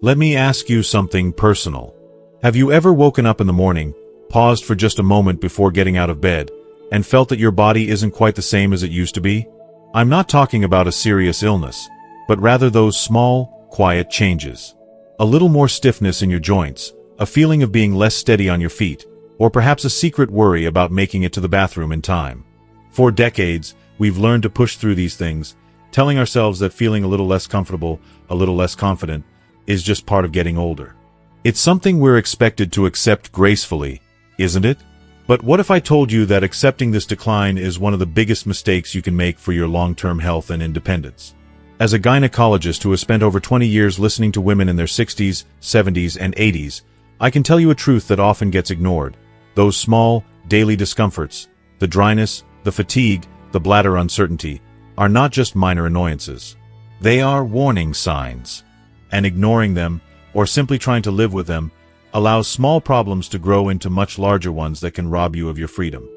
Let me ask you something personal. Have you ever woken up in the morning, paused for just a moment before getting out of bed, and felt that your body isn't quite the same as it used to be? I'm not talking about a serious illness, but rather those small, quiet changes. A little more stiffness in your joints, a feeling of being less steady on your feet, or perhaps a secret worry about making it to the bathroom in time. For decades, we've learned to push through these things, telling ourselves that feeling a little less comfortable, a little less confident, is just part of getting older. It's something we're expected to accept gracefully, isn't it? But what if I told you that accepting this decline is one of the biggest mistakes you can make for your long-term health and independence? As a gynecologist who has spent over 20 years listening to women in their 60s, 70s, and 80s, I can tell you a truth that often gets ignored. Those small, daily discomforts, the dryness, the fatigue, the bladder uncertainty, are not just minor annoyances. They are warning signs. And ignoring them, or simply trying to live with them, allows small problems to grow into much larger ones that can rob you of your freedom.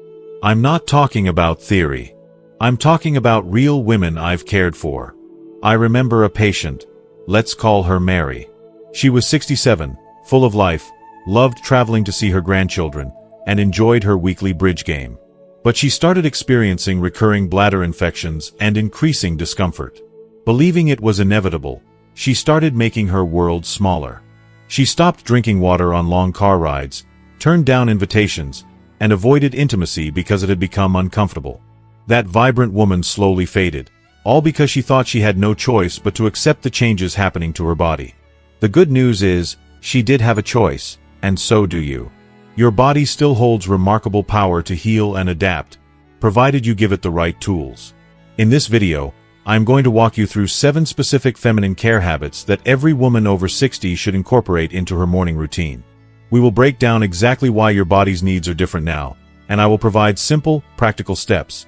I'm not talking about theory. I'm talking about real women I've cared for. I remember a patient. Let's call her Mary. She was 67, full of life, loved traveling to see her grandchildren, and enjoyed her weekly bridge game. But she started experiencing recurring bladder infections and increasing discomfort. Believing it was inevitable, she started making her world smaller. She stopped drinking water on long car rides, turned down invitations, and avoided intimacy because it had become uncomfortable. That vibrant woman slowly faded, all because she thought she had no choice but to accept the changes happening to her body. The good news is, she did have a choice, and so do you. Your body still holds remarkable power to heal and adapt, provided you give it the right tools. In this video, I'm going to walk you through 7 specific feminine care habits that every woman over 60 should incorporate into her morning routine. We will break down exactly why your body's needs are different now, and I will provide simple, practical steps,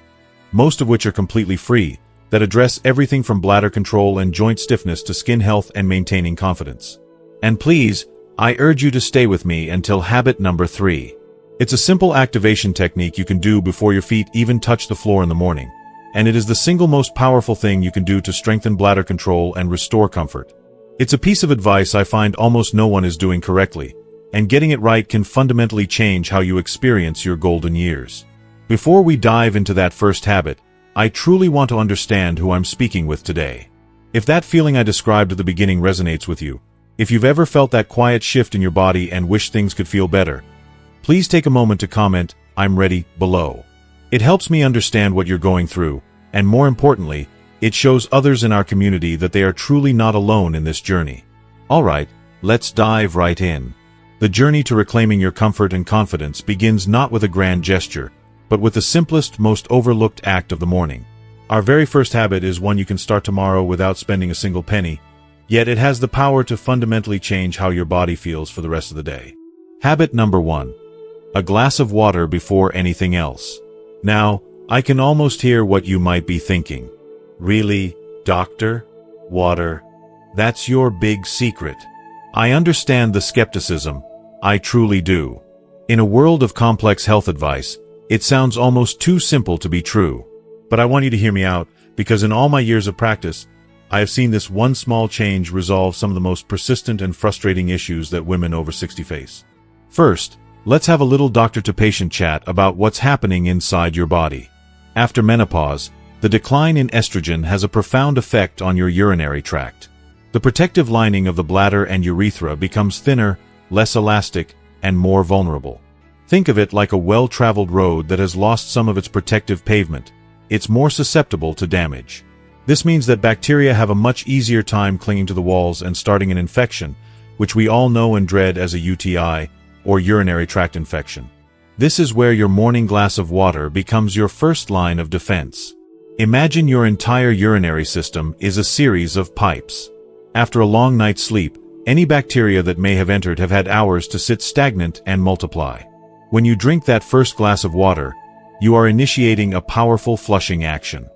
most of which are completely free, that address everything from bladder control and joint stiffness to skin health and maintaining confidence. And please, I urge you to stay with me until habit number 3. It's a simple activation technique you can do before your feet even touch the floor in the morning, and it is the single most powerful thing you can do to strengthen bladder control and restore comfort. It's a piece of advice I find almost no one is doing correctly, and getting it right can fundamentally change how you experience your golden years. Before we dive into that first habit, I truly want to understand who I'm speaking with today. If that feeling I described at the beginning resonates with you, if you've ever felt that quiet shift in your body and wish things could feel better, please take a moment to comment, "I'm ready," below. It helps me understand what you're going through, and more importantly, it shows others in our community that they are truly not alone in this journey. Alright, let's dive right in. The journey to reclaiming your comfort and confidence begins not with a grand gesture, but with the simplest, most overlooked act of the morning. Our very first habit is one you can start tomorrow without spending a single penny, yet it has the power to fundamentally change how your body feels for the rest of the day. Habit number 1. A glass of water before anything else. Now, I can almost hear what you might be thinking. Really, doctor? Water? That's your big secret. I understand the skepticism. I truly do. In a world of complex health advice, it sounds almost too simple to be true. But I want you to hear me out, because in all my years of practice, I have seen this one small change resolve some of the most persistent and frustrating issues that women over 60 face. First, let's have a little doctor-to-patient chat about what's happening inside your body. After menopause, the decline in estrogen has a profound effect on your urinary tract. The protective lining of the bladder and urethra becomes thinner, less elastic, and more vulnerable. Think of it like a well-traveled road that has lost some of its protective pavement. It's more susceptible to damage. This means that bacteria have a much easier time clinging to the walls and starting an infection, which we all know and dread as a UTI, or urinary tract infection. This is where your morning glass of water becomes your first line of defense. Imagine your entire urinary system is a series of pipes. After a long night's sleep, any bacteria that may have entered have had hours to sit stagnant and multiply. When you drink that first glass of water, you are initiating a powerful flushing action.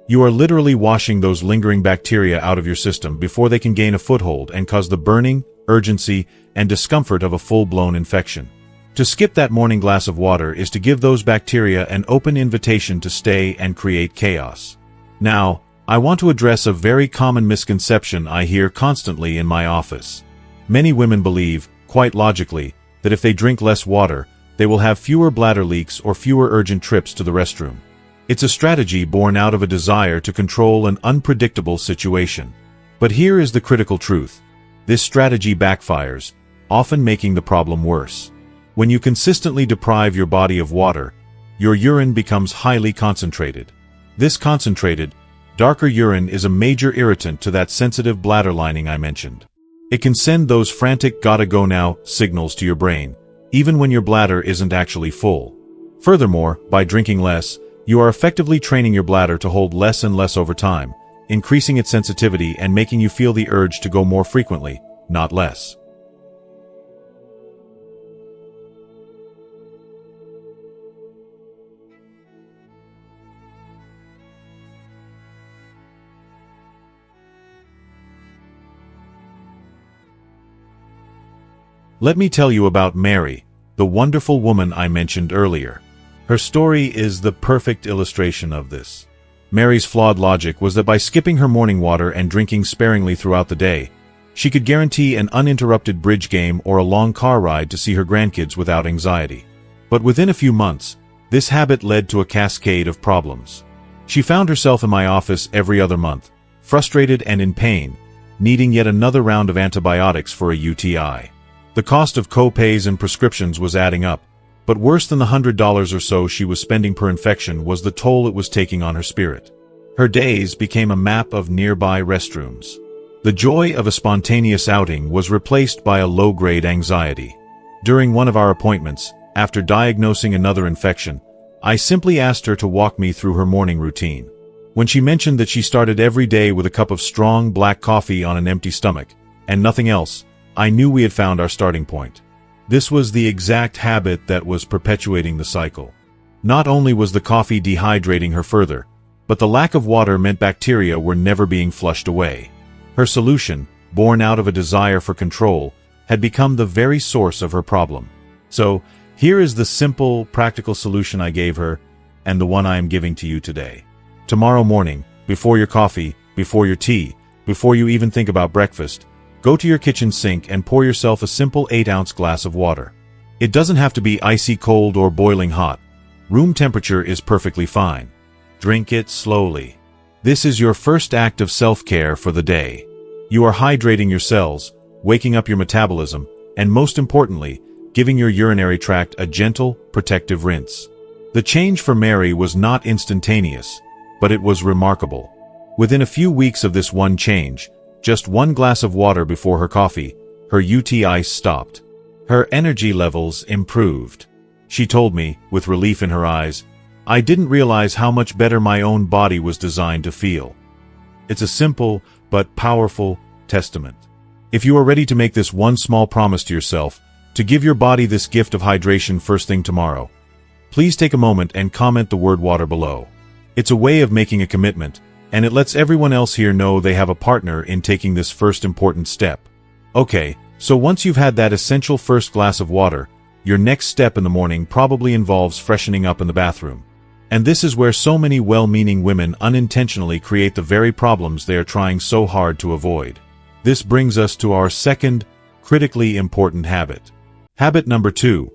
You are literally washing those lingering bacteria out of your system before they can gain a foothold and cause the burning, urgency, and discomfort of a full-blown infection. To skip that morning glass of water is to give those bacteria an open invitation to stay and create chaos. Now, I want to address a very common misconception I hear constantly in my office. Many women believe, quite logically, that if they drink less water, they will have fewer bladder leaks or fewer urgent trips to the restroom. It's a strategy born out of a desire to control an unpredictable situation. But here is the critical truth. This strategy backfires, often making the problem worse. When you consistently deprive your body of water, your urine becomes highly concentrated. This concentrated, darker urine is a major irritant to that sensitive bladder lining I mentioned. It can send those frantic "gotta go now" signals to your brain, even when your bladder isn't actually full. Furthermore, by drinking less, you are effectively training your bladder to hold less and less over time, increasing its sensitivity and making you feel the urge to go more frequently, not less. Let me tell you about Mary, the wonderful woman I mentioned earlier. Her story is the perfect illustration of this. Mary's flawed logic was that by skipping her morning water and drinking sparingly throughout the day, she could guarantee an uninterrupted bridge game or a long car ride to see her grandkids without anxiety. But within a few months, this habit led to a cascade of problems. She found herself in my office every other month, frustrated and in pain, needing yet another round of antibiotics for a UTI. The cost of co-pays and prescriptions was adding up, but worse than the $100 or so she was spending per infection was the toll it was taking on her spirit. Her days became a map of nearby restrooms. The joy of a spontaneous outing was replaced by a low-grade anxiety. During one of our appointments, after diagnosing another infection, I simply asked her to walk me through her morning routine. When she mentioned that she started every day with a cup of strong black coffee on an empty stomach, and nothing else, I knew we had found our starting point. This was the exact habit that was perpetuating the cycle. Not only was the coffee dehydrating her further, but the lack of water meant bacteria were never being flushed away. Her solution, born out of a desire for control, had become the very source of her problem. So, here is the simple, practical solution I gave her, and the one I am giving to you today. Tomorrow morning, before your coffee, before your tea, before you even think about breakfast, go to your kitchen sink and pour yourself a simple 8-ounce glass of water. It doesn't have to be icy cold or boiling hot. Room temperature is perfectly fine. Drink it slowly. This is your first act of self-care for the day. You are hydrating your cells, waking up your metabolism, and most importantly, giving your urinary tract a gentle, protective rinse. The change for Mary was not instantaneous, but it was remarkable. Within a few weeks of this one change, just one glass of water before her coffee, her UTI stopped. Her energy levels improved. She told me, with relief in her eyes, "I didn't realize how much better my own body was designed to feel." It's a simple, but powerful testament. If you are ready to make this one small promise to yourself, to give your body this gift of hydration first thing tomorrow, please take a moment and comment the word water below. It's a way of making a commitment, and it lets everyone else here know they have a partner in taking this first important step. Okay, so once you've had that essential first glass of water, your next step in the morning probably involves freshening up in the bathroom. And this is where so many well-meaning women unintentionally create the very problems they are trying so hard to avoid. This brings us to our second, critically important habit. Habit number 2.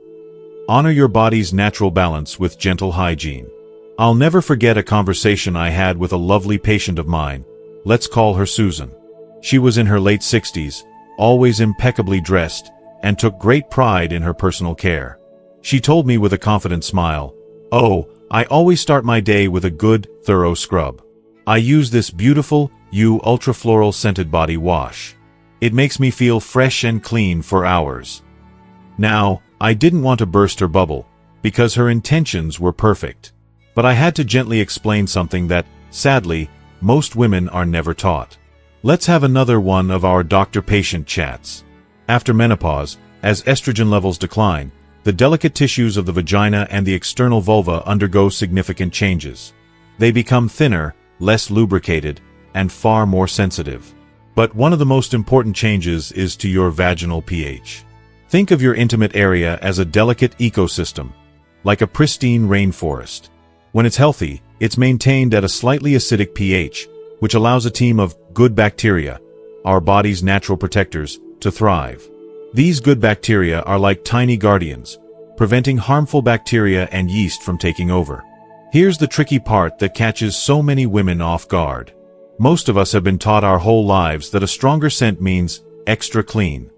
Honor your body's natural balance with gentle hygiene. I'll never forget a conversation I had with a lovely patient of mine. Let's call her Susan. She was in her late 60s, always impeccably dressed, and took great pride in her personal care. She told me with a confident smile, "Oh, I always start my day with a good, thorough scrub. I use this beautiful, ultra-floral scented body wash. It makes me feel fresh and clean for hours." Now, I didn't want to burst her bubble, because her intentions were perfect. But I had to gently explain something that, sadly, most women are never taught. Let's have another one of our doctor-patient chats. After menopause, as estrogen levels decline, the delicate tissues of the vagina and the external vulva undergo significant changes. They become thinner, less lubricated, and far more sensitive. But one of the most important changes is to your vaginal pH. Think of your intimate area as a delicate ecosystem, like a pristine rainforest. When it's healthy, it's maintained at a slightly acidic pH, which allows a team of good bacteria, our body's natural protectors, to thrive. These good bacteria are like tiny guardians, preventing harmful bacteria and yeast from taking over. Here's the tricky part that catches so many women off guard. Most of us have been taught our whole lives that a stronger scent means extra clean.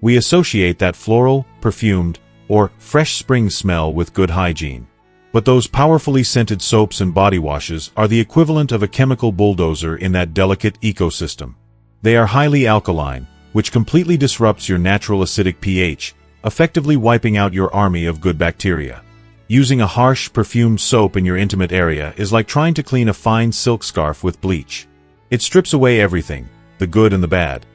We associate that floral, perfumed, or fresh spring smell with good hygiene. But those powerfully scented soaps and body washes are the equivalent of a chemical bulldozer in that delicate ecosystem. They are highly alkaline, which completely disrupts your natural acidic pH, effectively wiping out your army of good bacteria. Using a harsh, perfumed soap in your intimate area is like trying to clean a fine silk scarf with bleach. It strips away everything, the good and the bad,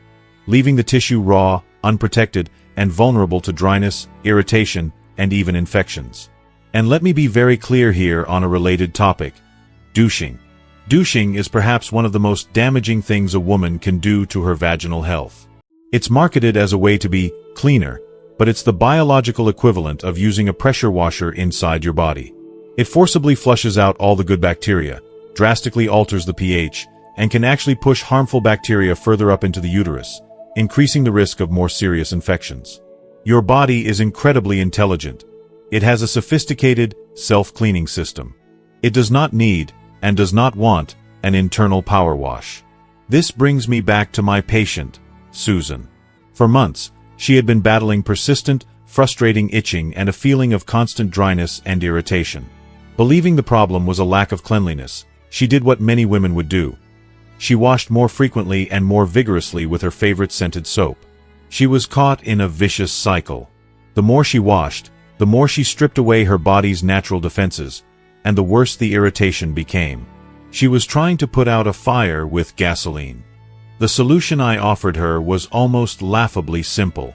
leaving the tissue raw, unprotected, and vulnerable to dryness, irritation, and even infections. And let me be very clear here on a related topic: douching. Douching is perhaps one of the most damaging things a woman can do to her vaginal health. It's marketed as a way to be cleaner, but it's the biological equivalent of using a pressure washer inside your body. It forcibly flushes out all the good bacteria, drastically alters the pH, and can actually push harmful bacteria further up into the uterus, increasing the risk of more serious infections. Your body is incredibly intelligent. It has a sophisticated, self-cleaning system. It does not need, and does not want, an internal power wash. This brings me back to my patient, Susan. For months, she had been battling persistent, frustrating itching and a feeling of constant dryness and irritation. Believing the problem was a lack of cleanliness, she did what many women would do. She washed more frequently and more vigorously with her favorite scented soap. She was caught in a vicious cycle. The more she washed, the more she stripped away her body's natural defenses, and the worse the irritation became. She was trying to put out a fire with gasoline. The solution I offered her was almost laughably simple.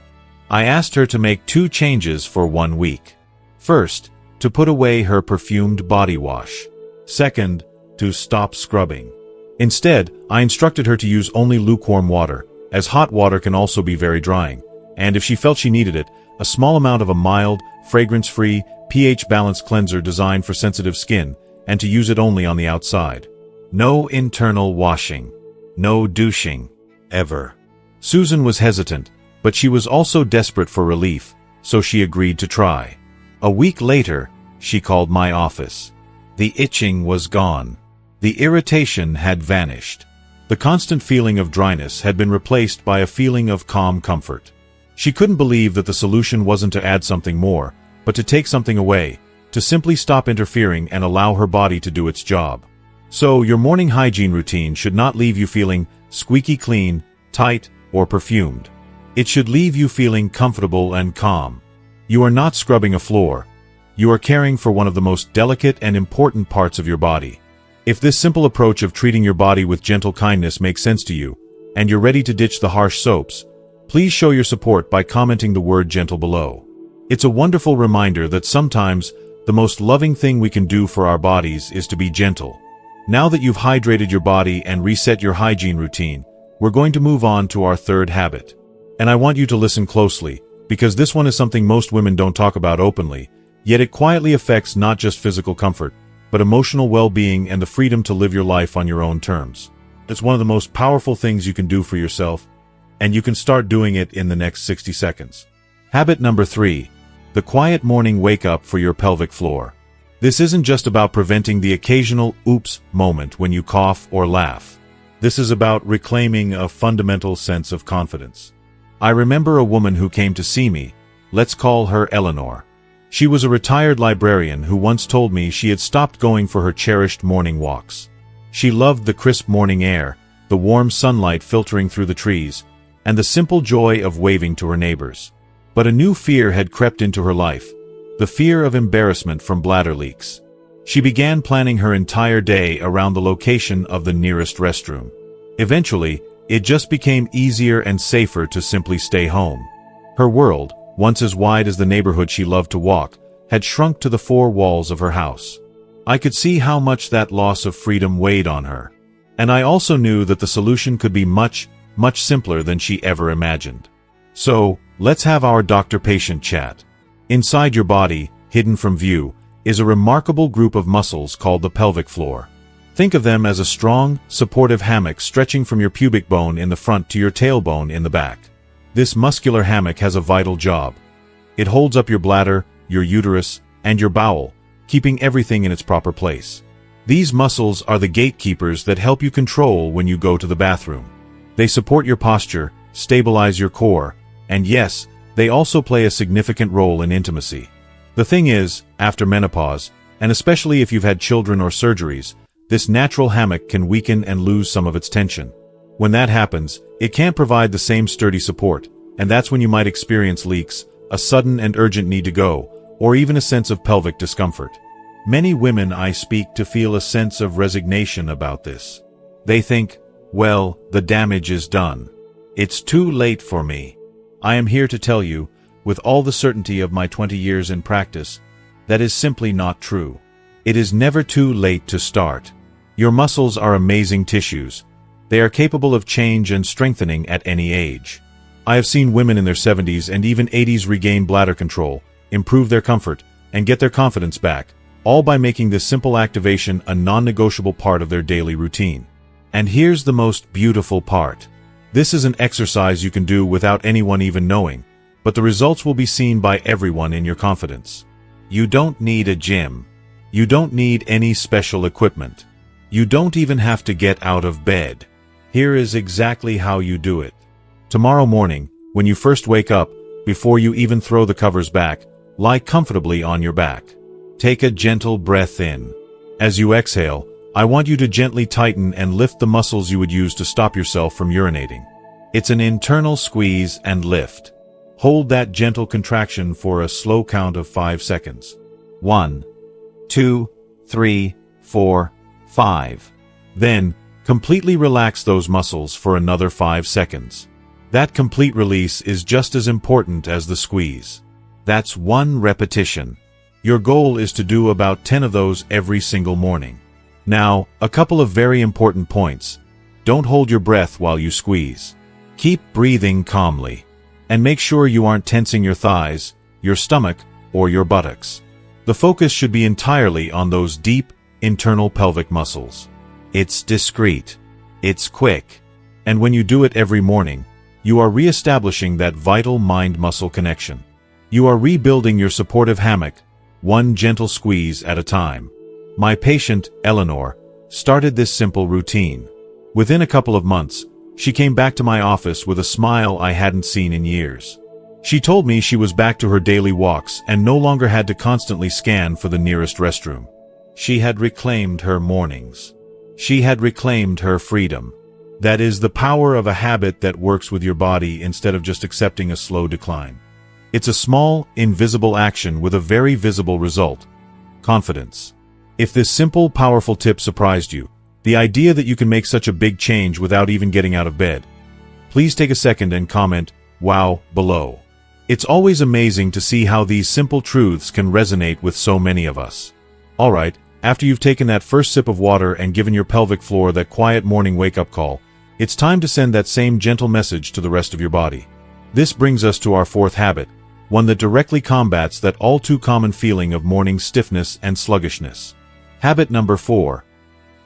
I asked her to make 2 changes for 1 week. First, to put away her perfumed body wash. Second, to stop scrubbing. Instead, I instructed her to use only lukewarm water, as hot water can also be very drying, and if she felt she needed it, a small amount of a mild, fragrance-free, pH-balanced cleanser designed for sensitive skin, and to use it only on the outside. No internal washing. No douching. Ever. Susan was hesitant, but she was also desperate for relief, so she agreed to try. A week later, she called my office. The itching was gone. The irritation had vanished. The constant feeling of dryness had been replaced by a feeling of calm comfort. She couldn't believe that the solution wasn't to add something more, but to take something away, to simply stop interfering and allow her body to do its job. So, your morning hygiene routine should not leave you feeling squeaky clean, tight, or perfumed. It should leave you feeling comfortable and calm. You are not scrubbing a floor. You are caring for one of the most delicate and important parts of your body. If this simple approach of treating your body with gentle kindness makes sense to you, and you're ready to ditch the harsh soaps, please show your support by commenting the word gentle below. It's a wonderful reminder that sometimes the most loving thing we can do for our bodies is to be gentle. Now that you've hydrated your body and reset your hygiene routine, we're going to move on to our 3rd habit. And I want you to listen closely, because this one is something most women don't talk about openly, yet it quietly affects not just physical comfort, but emotional well-being and the freedom to live your life on your own terms. It's one of the most powerful things you can do for yourself, and you can start doing it in the next 60 seconds. Habit number 3. The quiet morning wake-up for your pelvic floor. This isn't just about preventing the occasional oops moment when you cough or laugh. This is about reclaiming a fundamental sense of confidence. I remember a woman who came to see me. Let's call her Eleanor. She was a retired librarian who once told me she had stopped going for her cherished morning walks. She loved the crisp morning air, the warm sunlight filtering through the trees, and the simple joy of waving to her neighbors. But a new fear had crept into her life, the fear of embarrassment from bladder leaks. She began planning her entire day around the location of the nearest restroom. Eventually, it just became easier and safer to simply stay home. Her world, once as wide as the neighborhood she loved to walk, had shrunk to the 4 walls of her house. I could see how much that loss of freedom weighed on her. And I also knew that the solution could be much, much simpler than she ever imagined. So, let's have our doctor-patient chat. Inside your body, hidden from view, is a remarkable group of muscles called the pelvic floor. Think of them as a strong, supportive hammock stretching from your pubic bone in the front to your tailbone in the back. This muscular hammock has a vital job. It holds up your bladder, your uterus, and your bowel, keeping everything in its proper place. These muscles are the gatekeepers that help you control when you go to the bathroom. They support your posture, stabilize your core, and yes, they also play a significant role in intimacy. The thing is, after menopause, and especially if you've had children or surgeries, this natural hammock can weaken and lose some of its tension. When that happens, it can't provide the same sturdy support, and that's when you might experience leaks, a sudden and urgent need to go, or even a sense of pelvic discomfort. Many women I speak to feel a sense of resignation about this. They think, well, the damage is done. It's too late for me. I am here to tell you, with all the certainty of my 20 years in practice, that is simply not true. It is never too late to start. Your muscles are amazing tissues. They are capable of change and strengthening at any age. I have seen women in their 70s and even 80s regain bladder control, improve their comfort, and get their confidence back, all by making this simple activation a non-negotiable part of their daily routine. And here's the most beautiful part. This is an exercise you can do without anyone even knowing, but the results will be seen by everyone in your confidence. You don't need a gym. You don't need any special equipment. You don't even have to get out of bed. Here is exactly how you do it. Tomorrow morning, when you first wake up, before you even throw the covers back, lie comfortably on your back. Take a gentle breath in. As you exhale, I want you to gently tighten and lift the muscles you would use to stop yourself from urinating. It's an internal squeeze and lift. Hold that gentle contraction for a slow count of 5 seconds. 1, 2, 3, 4, 5. Then, completely relax those muscles for another 5 seconds. That complete release is just as important as the squeeze. That's 1 repetition. Your goal is to do about 10 of those every single morning. Now, a couple of very important points. Don't hold your breath while you squeeze. Keep breathing calmly. And make sure you aren't tensing your thighs, your stomach, or your buttocks. The focus should be entirely on those deep, internal pelvic muscles. It's discreet. It's quick. And when you do it every morning, you are re-establishing that vital mind-muscle connection. You are rebuilding your supportive hammock, one gentle squeeze at a time. My patient, Eleanor, started this simple routine. Within a couple of months, she came back to my office with a smile I hadn't seen in years. She told me she was back to her daily walks and no longer had to constantly scan for the nearest restroom. She had reclaimed her mornings. She had reclaimed her freedom. That is the power of a habit that works with your body instead of just accepting a slow decline. It's a small, invisible action with a very visible result. Confidence. If this simple, powerful tip surprised you, the idea that you can make such a big change without even getting out of bed, please take a second and comment, "Wow," below. It's always amazing to see how these simple truths can resonate with so many of us. Alright, after you've taken that first sip of water and given your pelvic floor that quiet morning wake-up call, it's time to send that same gentle message to the rest of your body. This brings us to our 4th habit, one that directly combats that all too common feeling of morning stiffness and sluggishness. Habit number 4.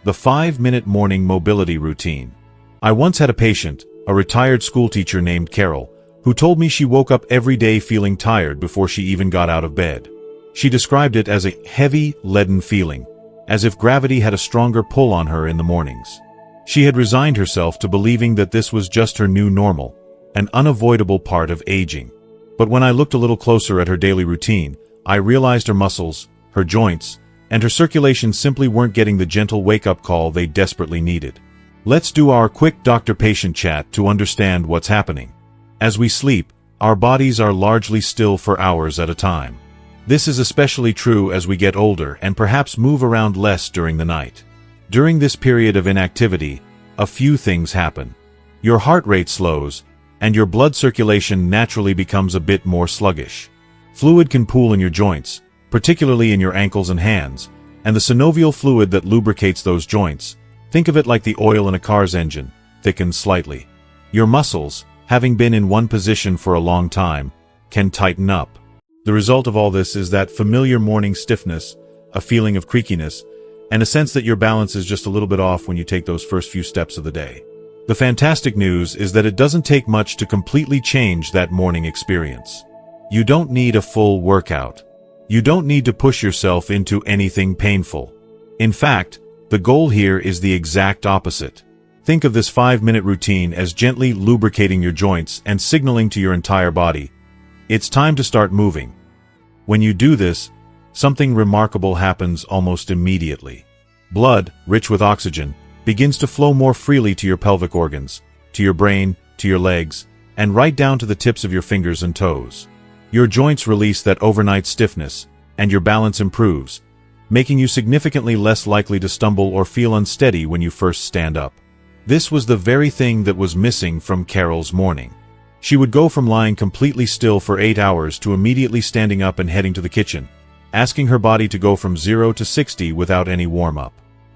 The 5-minute morning mobility routine. I once had a patient, a retired schoolteacher named Carol, who told me she woke up every day feeling tired before she even got out of bed. She described it as a heavy, leaden feeling, as if gravity had a stronger pull on her in the mornings. She had resigned herself to believing that this was just her new normal, an unavoidable part of aging. But when I looked a little closer at her daily routine, I realized her muscles, her joints, and her circulation simply weren't getting the gentle wake-up call they desperately needed. Let's do our quick doctor-patient chat to understand what's happening. As we sleep, our bodies are largely still for hours at a time. This is especially true as we get older and perhaps move around less during the night. During this period of inactivity, a few things happen. Your heart rate slows, and your blood circulation naturally becomes a bit more sluggish. Fluid can pool in your joints, particularly in your ankles and hands, and the synovial fluid that lubricates those joints, think of it like the oil in a car's engine, thickens slightly. Your muscles, having been in one position for a long time, can tighten up. The result of all this is that familiar morning stiffness, a feeling of creakiness, and a sense that your balance is just a little bit off when you take those first few steps of the day. The fantastic news is that it doesn't take much to completely change that morning experience. You don't need a full workout. You don't need to push yourself into anything painful. In fact, the goal here is the exact opposite. Think of this 5-minute routine as gently lubricating your joints and signaling to your entire body, it's time to start moving. When you do this, something remarkable happens almost immediately. Blood, rich with oxygen, begins to flow more freely to your pelvic organs, to your brain, to your legs, and right down to the tips of your fingers and toes. Your joints release that overnight stiffness, and your balance improves, making you significantly less likely to stumble or feel unsteady when you first stand up. This was the very thing that was missing from Carol's morning. She would go from lying completely still for 8 hours to immediately standing up and heading to the kitchen, asking her body to go from 0 to 60 without any warm-up.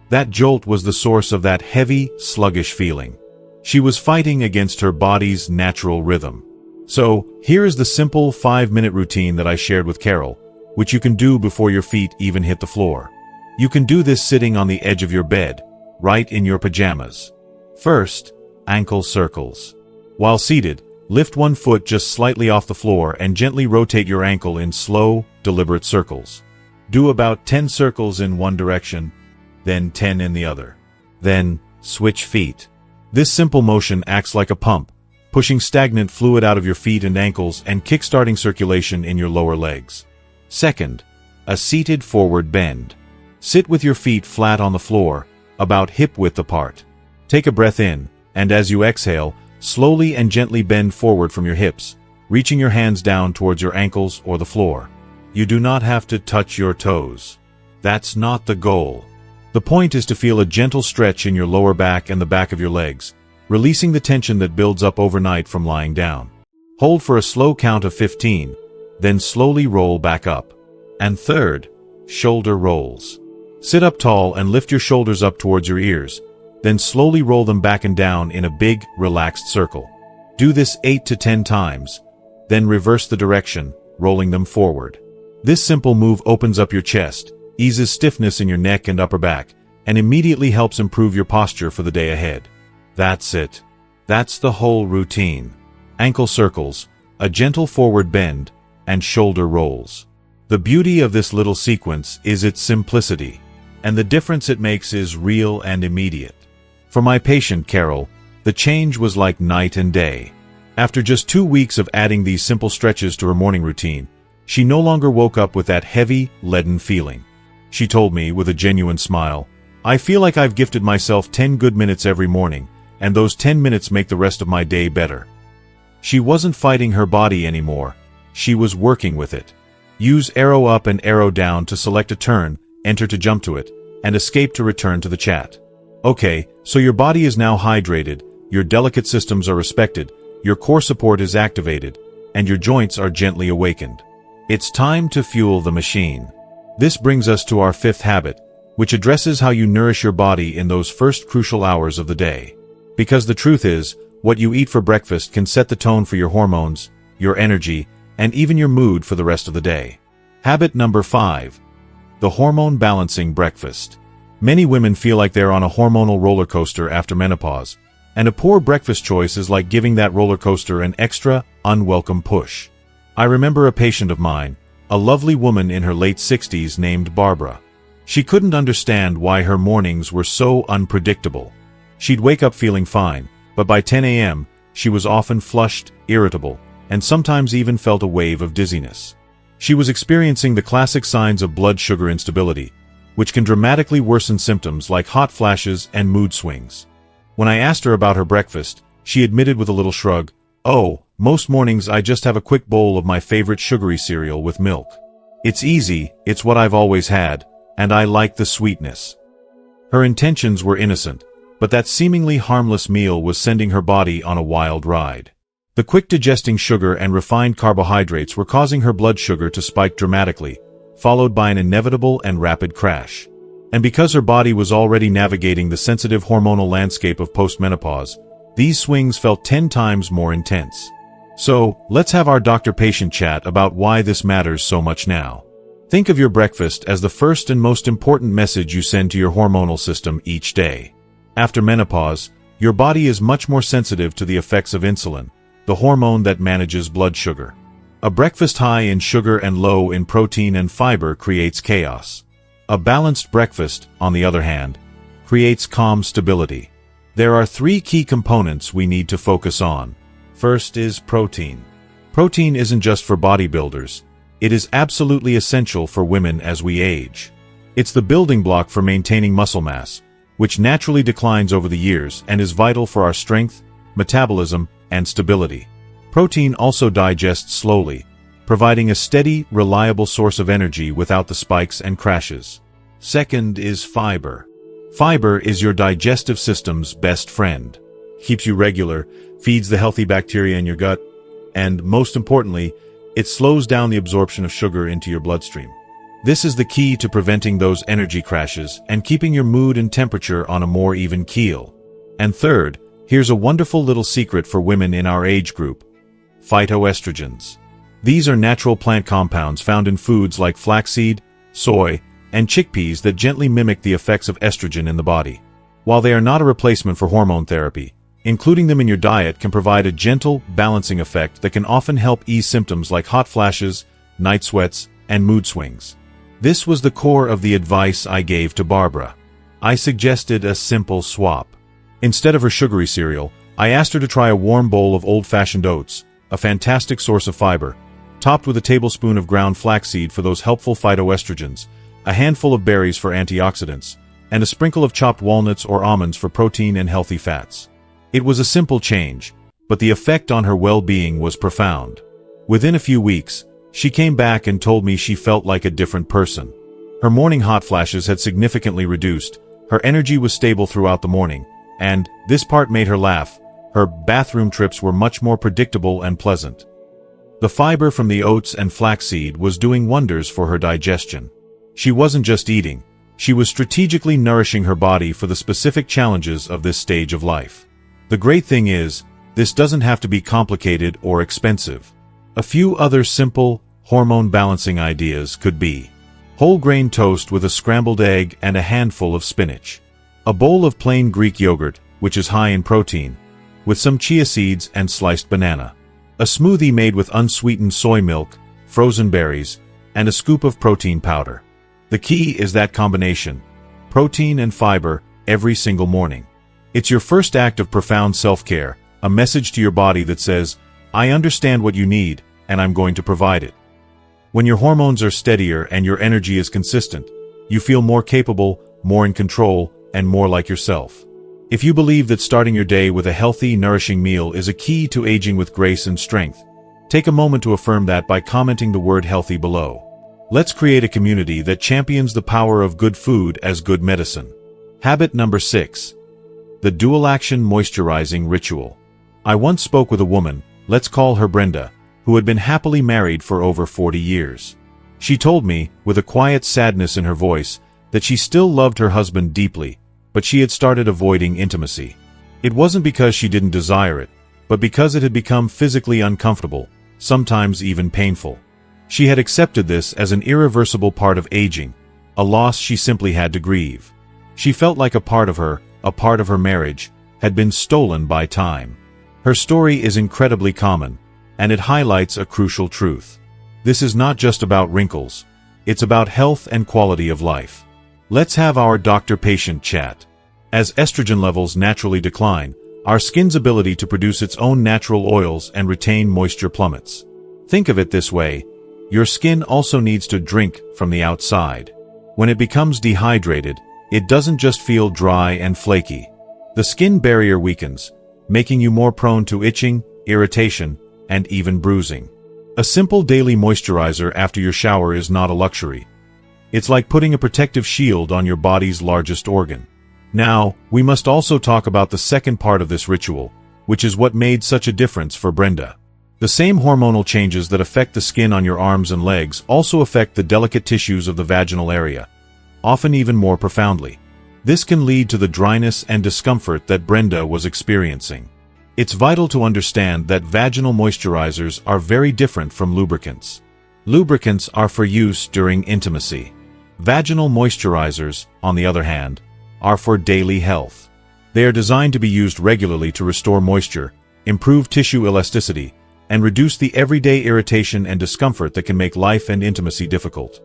That jolt was the source of that heavy, sluggish feeling. She was fighting against her body's natural rhythm. So, here is the simple 5-minute routine that I shared with Carol, which you can do before your feet even hit the floor. You can do this sitting on the edge of your bed, right in your pajamas. First, ankle circles. While seated, lift one foot just slightly off the floor and gently rotate your ankle in slow, deliberate circles. Do about 10 circles in one direction, then 10 in the other. Then, switch feet. This simple motion acts like a pump, pushing stagnant fluid out of your feet and ankles and kickstarting circulation in your lower legs. Second, a seated forward bend. Sit with your feet flat on the floor, about hip-width apart. Take a breath in, and as you exhale, slowly and gently bend forward from your hips, reaching your hands down towards your ankles or the floor. You do not have to touch your toes. That's not the goal. The point is to feel a gentle stretch in your lower back and the back of your legs, releasing the tension that builds up overnight from lying down. Hold for a slow count of 15, then slowly roll back up. And third, shoulder rolls. Sit up tall and lift your shoulders up towards your ears, then slowly roll them back and down in a big, relaxed circle. Do this 8 to 10 times, then reverse the direction, rolling them forward. This simple move opens up your chest, eases stiffness in your neck and upper back, and immediately helps improve your posture for the day ahead. That's it. That's the whole routine. Ankle circles, a gentle forward bend, and shoulder rolls. The beauty of this little sequence is its simplicity, and the difference it makes is real and immediate. For my patient, Carol, the change was like night and day. After just 2 weeks of adding these simple stretches to her morning routine, she no longer woke up with that heavy, leaden feeling. She told me with a genuine smile, "I feel like I've gifted myself 10 good minutes every morning, and those 10 minutes make the rest of my day better." She wasn't fighting her body anymore. She was working with it. Use arrow up and arrow down to select a turn, enter to jump to it, and escape to return to the chat. Okay, so your body is now hydrated, your delicate systems are respected, your core support is activated, and your joints are gently awakened. It's time to fuel the machine. This brings us to our 5th habit, which addresses how you nourish your body in those first crucial hours of the day. Because the truth is, what you eat for breakfast can set the tone for your hormones, your energy, and even your mood for the rest of the day. Habit number 5. The hormone balancing breakfast. Many women feel like they're on a hormonal roller coaster after menopause, and a poor breakfast choice is like giving that roller coaster an extra, unwelcome push. I remember a patient of mine, a lovely woman in her late 60s named Barbara. She couldn't understand why her mornings were so unpredictable. She'd wake up feeling fine, but by 10 a.m., she was often flushed, irritable, and sometimes even felt a wave of dizziness. She was experiencing the classic signs of blood sugar instability, which can dramatically worsen symptoms like hot flashes and mood swings. When I asked her about her breakfast, she admitted with a little shrug, "Oh, most mornings I just have a quick bowl of my favorite sugary cereal with milk. It's easy, it's what I've always had, and I like the sweetness." Her intentions were innocent, but that seemingly harmless meal was sending her body on a wild ride. The quick-digesting sugar and refined carbohydrates were causing her blood sugar to spike dramatically, followed by an inevitable and rapid crash. And because her body was already navigating the sensitive hormonal landscape of postmenopause, these swings felt 10 times more intense. So, let's have our doctor-patient chat about why this matters so much now. Think of your breakfast as the first and most important message you send to your hormonal system each day. After menopause, Your body is much more sensitive to the effects of insulin, the hormone that manages blood sugar. A breakfast high in sugar and low in protein and fiber creates chaos. A balanced breakfast, on the other hand, creates calm stability. There are three key components we need to focus on. First is protein. Protein isn't just for bodybuilders. It is absolutely essential for women as we age. It's the building block for maintaining muscle mass, which naturally declines over the years and is vital for our strength, metabolism, and stability. Protein also digests slowly, providing a steady, reliable source of energy without the spikes and crashes. Second is fiber. Fiber is your digestive system's best friend. Keeps you regular, feeds the healthy bacteria in your gut, and, most importantly, it slows down the absorption of sugar into your bloodstream. This is the key to preventing those energy crashes and keeping your mood and temperature on a more even keel. And third, here's a wonderful little secret for women in our age group: phytoestrogens. These are natural plant compounds found in foods like flaxseed, soy, and chickpeas that gently mimic the effects of estrogen in the body. While they are not a replacement for hormone therapy, including them in your diet can provide a gentle, balancing effect that can often help ease symptoms like hot flashes, night sweats, and mood swings. This was the core of the advice I gave to Barbara. I suggested a simple swap. Instead of her sugary cereal, I asked her to try a warm bowl of old-fashioned oats, a fantastic source of fiber, topped with a tablespoon of ground flaxseed for those helpful phytoestrogens, a handful of berries for antioxidants, and a sprinkle of chopped walnuts or almonds for protein and healthy fats. It was a simple change, but the effect on her well-being was profound. Within a few weeks, she came back and told me she felt like a different person. Her morning hot flashes had significantly reduced, her energy was stable throughout the morning, and, this part made her laugh, her bathroom trips were much more predictable and pleasant. The fiber from the oats and flaxseed was doing wonders for her digestion. She wasn't just eating, she was strategically nourishing her body for the specific challenges of this stage of life. The great thing is, this doesn't have to be complicated or expensive. A few other simple, hormone-balancing ideas could be: whole grain toast with a scrambled egg and a handful of spinach. A bowl of plain Greek yogurt, which is high in protein, with some chia seeds and sliced banana. A smoothie made with unsweetened soy milk, frozen berries, and a scoop of protein powder. The key is that combination: protein and fiber, every single morning. It's your first act of profound self-care, a message to your body that says, I understand what you need, and I'm going to provide it. When your hormones are steadier and your energy is consistent, you feel more capable, more in control, and more like yourself. If you believe that starting your day with a healthy, nourishing meal is a key to aging with grace and strength, take a moment to affirm that by commenting the word healthy below. Let's create a community that champions the power of good food as good medicine. Habit number 6. The dual-action moisturizing ritual. I once spoke with a woman, let's call her Brenda, who had been happily married for over 40 years. She told me, with a quiet sadness in her voice, that she still loved her husband deeply, but she had started avoiding intimacy. It wasn't because she didn't desire it, but because it had become physically uncomfortable, sometimes even painful. She had accepted this as an irreversible part of aging, a loss she simply had to grieve. She felt like a part of her marriage, had been stolen by time. Her story is incredibly common, and it highlights a crucial truth. This is not just about wrinkles, it's about health and quality of life. Let's have our doctor-patient chat. As estrogen levels naturally decline, our skin's ability to produce its own natural oils and retain moisture plummets. Think of it this way: your skin also needs to drink from the outside. When it becomes dehydrated, it doesn't just feel dry and flaky. The skin barrier weakens, making you more prone to itching, irritation, and even bruising. A simple daily moisturizer after your shower is not a luxury. It's like putting a protective shield on your body's largest organ. Now, we must also talk about the second part of this ritual, which is what made such a difference for Brenda. The same hormonal changes that affect the skin on your arms and legs also affect the delicate tissues of the vaginal area, often even more profoundly. This can lead to the dryness and discomfort that Brenda was experiencing. It's vital to understand that vaginal moisturizers are very different from lubricants. Lubricants are for use during intimacy. Vaginal moisturizers, on the other hand, are for daily health. They are designed to be used regularly to restore moisture, improve tissue elasticity, and reduce the everyday irritation and discomfort that can make life and intimacy difficult.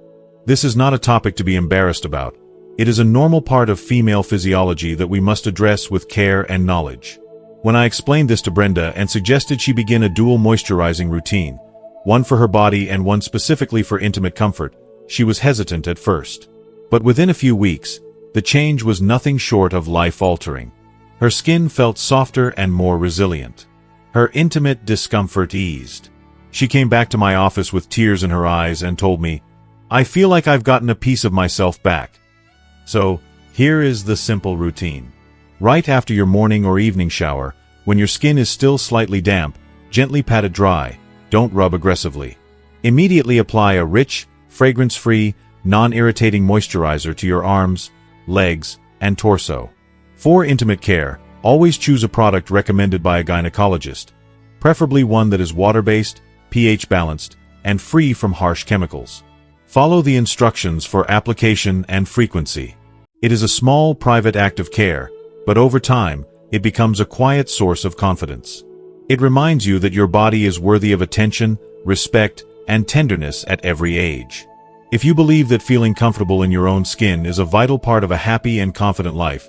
This is not a topic to be embarrassed about. It is a normal part of female physiology that we must address with care and knowledge. When I explained this to Brenda and suggested she begin a dual moisturizing routine, one for her body and one specifically for intimate comfort, she was hesitant at first. But within a few weeks, the change was nothing short of life-altering. Her skin felt softer and more resilient. Her intimate discomfort eased. She came back to my office with tears in her eyes and told me, "I feel like I've gotten a piece of myself back." So, here is the simple routine. Right after your morning or evening shower, when your skin is still slightly damp, gently pat it dry. Don't rub aggressively. Immediately apply a rich, fragrance-free, non-irritating moisturizer to your arms, legs, and torso. For intimate care, always choose a product recommended by a gynecologist, preferably one that is water-based, pH-balanced, and free from harsh chemicals. Follow the instructions for application and frequency. It is a small, private act of care, but over time, it becomes a quiet source of confidence. It reminds you that your body is worthy of attention, respect, and tenderness at every age. If you believe that feeling comfortable in your own skin is a vital part of a happy and confident life,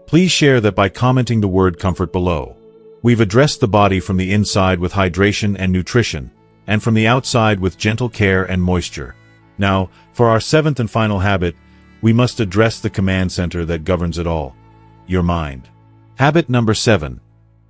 please share that by commenting the word comfort below. We've addressed the body from the inside with hydration and nutrition, and from the outside with gentle care and moisture. Now, for our seventh and final habit, we must address the command center that governs it all: your mind. Habit number 7.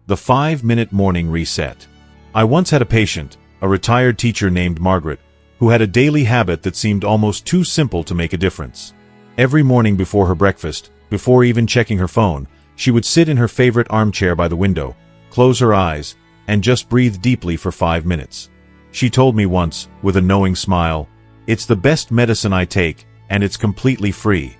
The 5-minute morning reset. I once had a patient, a retired teacher named Margaret, who had a daily habit that seemed almost too simple to make a difference. Every morning before her breakfast, before even checking her phone, she would sit in her favorite armchair by the window, close her eyes, and just breathe deeply for 5 minutes. She told me once, with a knowing smile, "It's the best medicine I take, and it's completely free."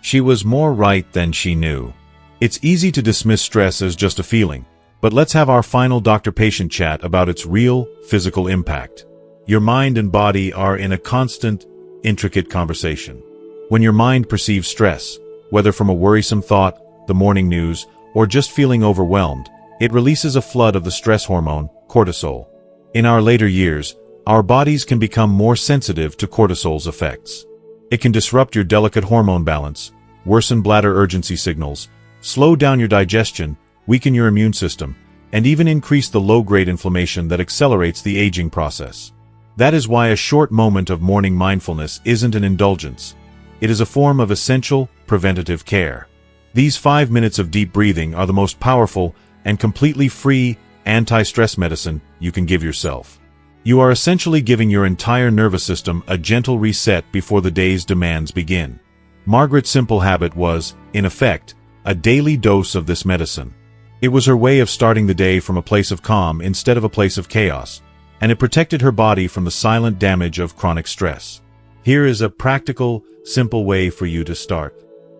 She was more right than she knew. It's easy to dismiss stress as just a feeling, but let's have our final doctor-patient chat about its real, physical impact. Your mind and body are in a constant, intricate conversation. When your mind perceives stress, whether from a worrisome thought, the morning news, or just feeling overwhelmed, it releases a flood of the stress hormone, cortisol. In our later years, our bodies can become more sensitive to cortisol's effects. It can disrupt your delicate hormone balance, worsen bladder urgency signals, slow down your digestion, weaken your immune system, and even increase the low-grade inflammation that accelerates the aging process. That is why a short moment of morning mindfulness isn't an indulgence. It is a form of essential, preventative care. These 5 minutes of deep breathing are the most powerful and completely free anti-stress medicine you can give yourself. You are essentially giving your entire nervous system a gentle reset before the day's demands begin. Margaret's simple habit was, in effect, a daily dose of this medicine. It was her way of starting the day from a place of calm instead of a place of chaos, and it protected her body from the silent damage of chronic stress. Here is a practical, simple way for you to start.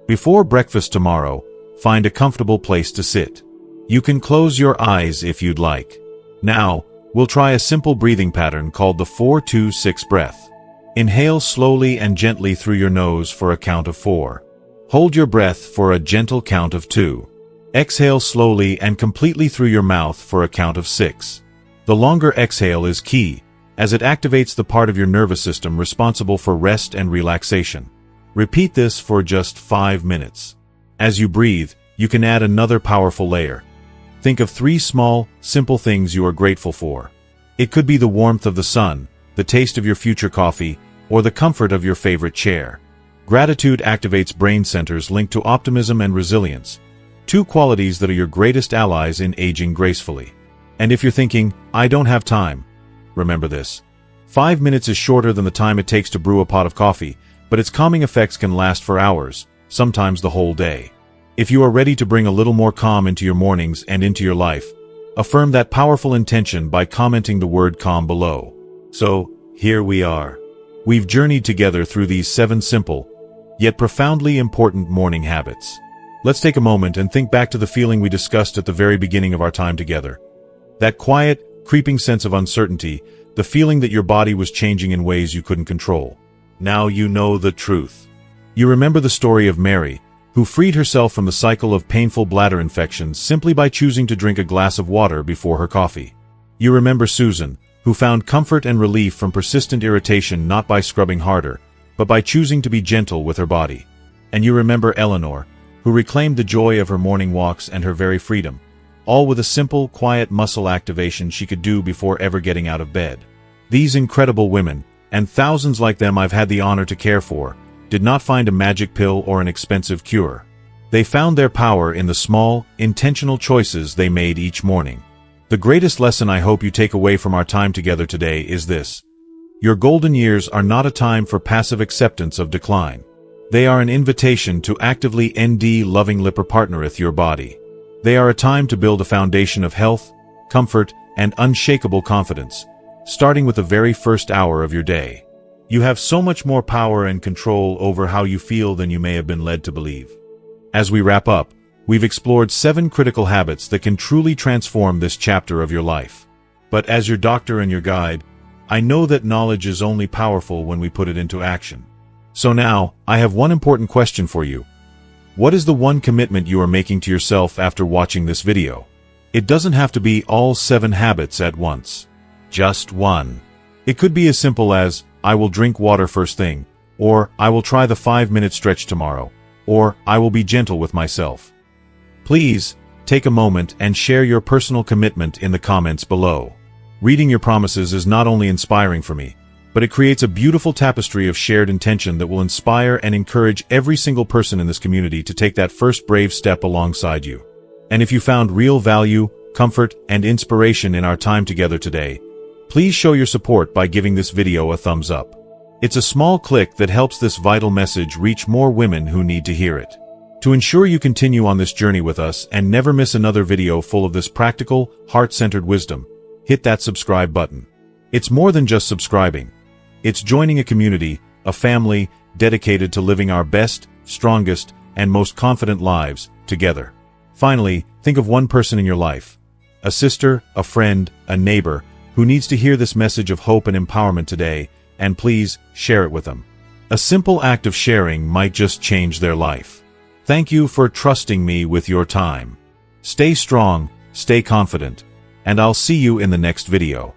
Before breakfast tomorrow, find a comfortable place to sit. You can close your eyes if you'd like. Now, we'll try a simple breathing pattern called the 4-2-6 breath. Inhale slowly and gently through your nose for a count of 4. Hold your breath for a gentle count of 2. Exhale slowly and completely through your mouth for a count of 6. The longer exhale is key, as it activates the part of your nervous system responsible for rest and relaxation. Repeat this for just 5 minutes. As you breathe, you can add another powerful layer. Think of 3 small, simple things you are grateful for. It could be the warmth of the sun, the taste of your future coffee, or the comfort of your favorite chair. Gratitude activates brain centers linked to optimism and resilience, 2 qualities that are your greatest allies in aging gracefully. And if you're thinking, "I don't have time," remember this. 5 minutes is shorter than the time it takes to brew a pot of coffee, but its calming effects can last for hours, sometimes the whole day. If you are ready to bring a little more calm into your mornings and into your life, affirm that powerful intention by commenting the word calm below. So, here we are. We've journeyed together through these 7 simple, yet profoundly important morning habits. Let's take a moment and think back to the feeling we discussed at the very beginning of our time together. That quiet, creeping sense of uncertainty, the feeling that your body was changing in ways you couldn't control. Now you know the truth. You remember the story of Mary, who freed herself from the cycle of painful bladder infections simply by choosing to drink a glass of water before her coffee. You remember Susan, who found comfort and relief from persistent irritation not by scrubbing harder, but by choosing to be gentle with her body. And you remember Eleanor, who reclaimed the joy of her morning walks and her very freedom, all with a simple, quiet muscle activation she could do before ever getting out of bed. These incredible women, and thousands like them I've had the honor to care for, did not find a magic pill or an expensive cure. They found their power in the small, intentional choices they made each morning. The greatest lesson I hope you take away from our time together today is this: your golden years are not a time for passive acceptance of decline. They are an invitation to actively lovingly partnereth your body. They are a time to build a foundation of health, comfort, and unshakable confidence, starting with the very first hour of your day. You have so much more power and control over how you feel than you may have been led to believe. As we wrap up, we've explored 7 critical habits that can truly transform this chapter of your life. But as your doctor and your guide, I know that knowledge is only powerful when we put it into action. So now, I have one important question for you. What is the one commitment you are making to yourself after watching this video? It doesn't have to be all 7 habits at once. Just one. It could be as simple as, I will drink water first thing, or I will try the 5-minute stretch tomorrow, or I will be gentle with myself. Please, take a moment and share your personal commitment in the comments below. Reading your promises is not only inspiring for me, but it creates a beautiful tapestry of shared intention that will inspire and encourage every single person in this community to take that first brave step alongside you. And if you found real value, comfort, and inspiration in our time together today, please show your support by giving this video a thumbs up. It's a small click that helps this vital message reach more women who need to hear it. To ensure you continue on this journey with us and never miss another video full of this practical, heart-centered wisdom, hit that subscribe button. It's more than just subscribing. It's joining a community, a family, dedicated to living our best, strongest, and most confident lives together. Finally, think of one person in your life, a sister, a friend, a neighbor, who needs to hear this message of hope and empowerment today, and please share it with them. A simple act of sharing might just change their life. Thank you for trusting me with your time. Stay strong, stay confident, and I'll see you in the next video.